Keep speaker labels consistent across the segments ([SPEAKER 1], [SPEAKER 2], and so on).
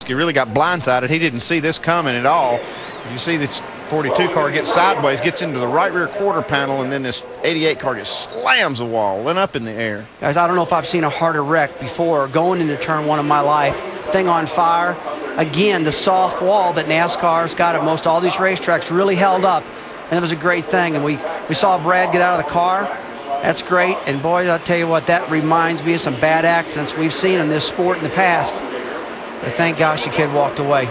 [SPEAKER 1] Keselowski really got blindsided. He didn't see this coming at all. You see this 42 car gets sideways, gets into the right rear quarter panel, and then this 88 car just slams the wall, went up in the air.
[SPEAKER 2] Guys, I don't know if I've seen a harder wreck before going into turn one of my life. Thing on fire. Again, the soft wall that NASCAR's got at most all these racetracks really held up, and it was a great thing. And we saw Brad get out of the car. That's great. And boy, I'll tell you what, that reminds me of some bad accidents we've seen in this sport in the past. But thank gosh the kid walked away.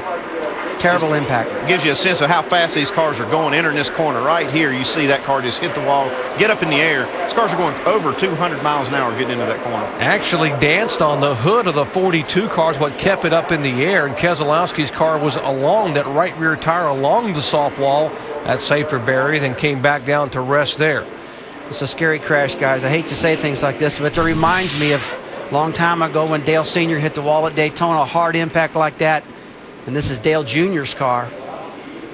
[SPEAKER 2] Terrible impact.
[SPEAKER 1] It gives you a sense of how fast these cars are going. Entering this corner right here, you see that car just hit the wall, get up in the air. These cars are going over 200 miles an hour getting into that corner.
[SPEAKER 3] Actually danced on the hood of the 42 cars, what kept it up in the air, and Keselowski's car was along that right rear tire, along the soft wall, that safer barrier, then came back down to rest there.
[SPEAKER 2] It's a scary crash, guys. I hate to say things like this, but it reminds me of a long time ago when Dale Sr. hit the wall at Daytona, a hard impact like that. And this is Dale Jr.'s car.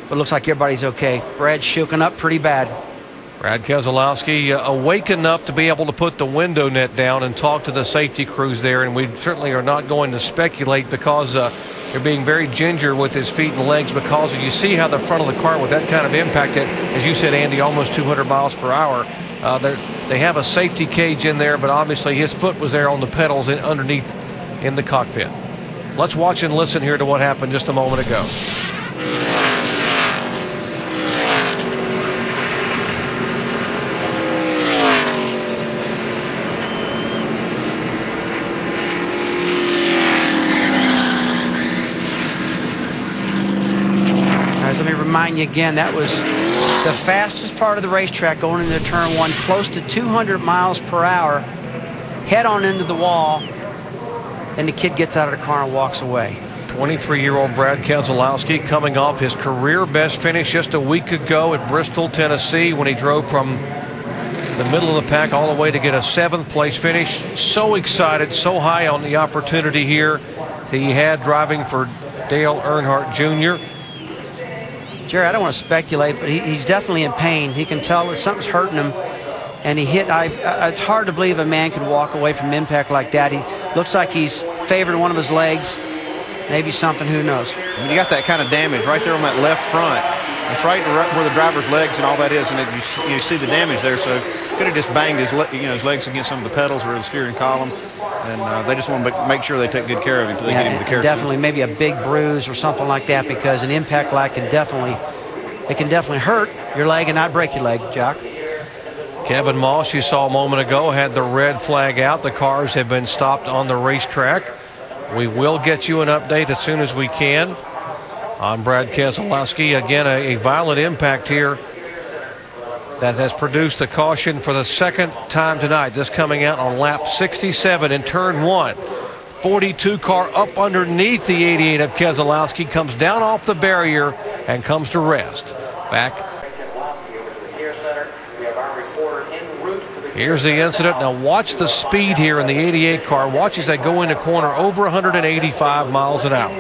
[SPEAKER 2] But it looks like everybody's okay. Brad's shooken up pretty bad.
[SPEAKER 3] Brad Keselowski awake enough to be able to put the window net down and talk to the safety crews there. And we certainly are not going to speculate because they're being very ginger with his feet and legs, because you see how the front of the car with that kind of impact at, as you said, Andy, almost 200 miles per hour. They have a safety cage in there, but obviously his foot was there on the pedals underneath in the cockpit. Let's watch and listen here to what happened just a moment ago.
[SPEAKER 2] Guys, let me remind you again, that was the fastest part of the racetrack going into turn one, close to 200 miles per hour, head on into the wall. And the kid gets out of the car and walks away.
[SPEAKER 3] 23-year-old Brad Keselowski coming off his career best finish just a week ago at Bristol, Tennessee, when he drove from the middle of the pack all the way to get a 7th place finish. So excited, so high on the opportunity here that he had driving for Dale Earnhardt Jr.
[SPEAKER 2] Jerry, I don't want to speculate, but he's definitely in pain. He can tell that something's hurting him. And he hit. It's hard to believe a man can walk away from impact like that. He looks like he's favored one of his legs. Maybe something, who knows.
[SPEAKER 1] I mean, you got that kind of damage right there on that left front. It's right where the driver's legs and all that is, and you see the damage there. So could have just banged his legs against some of the pedals or the steering column. And they just want to make sure they take good care of him until they get him to the care center.
[SPEAKER 2] Definitely, maybe a big bruise or something like that, because an impact like can definitely hurt your leg and not break your leg, Jock.
[SPEAKER 3] Kevin Moss, you saw a moment ago, had the red flag out. The cars have been stopped on the racetrack. We will get you an update as soon as we can on Brad Keselowski. Again, a violent impact here that has produced a caution for the second time tonight. This coming out on lap 67 in turn one. 42 car up underneath the 88 of Keselowski, comes down off the barrier and comes to rest. Back. Here's the incident. Now watch the speed here in the 88 car. Watch as they go into corner over 185 miles an hour.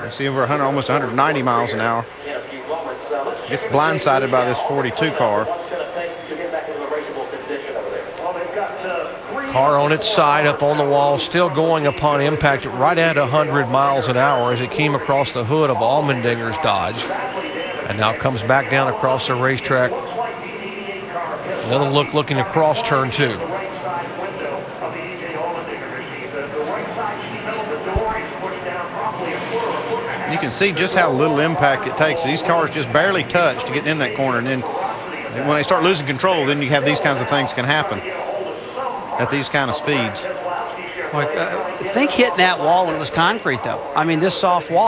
[SPEAKER 1] You see over 100, almost 190 miles an hour. Gets blindsided by this 42 car.
[SPEAKER 3] Car on its side up on the wall, still going upon impact right at 100 miles an hour as it came across the hood of Allmendinger's Dodge. And now comes back down across the racetrack. Another look looking across turn two.
[SPEAKER 1] You can see just how little impact it takes. These cars just barely touch to get in that corner. And then when they start losing control, then you have these kinds of things can happen at these kind of speeds.
[SPEAKER 2] Think hitting that wall when it was concrete, though. I mean, this soft wall.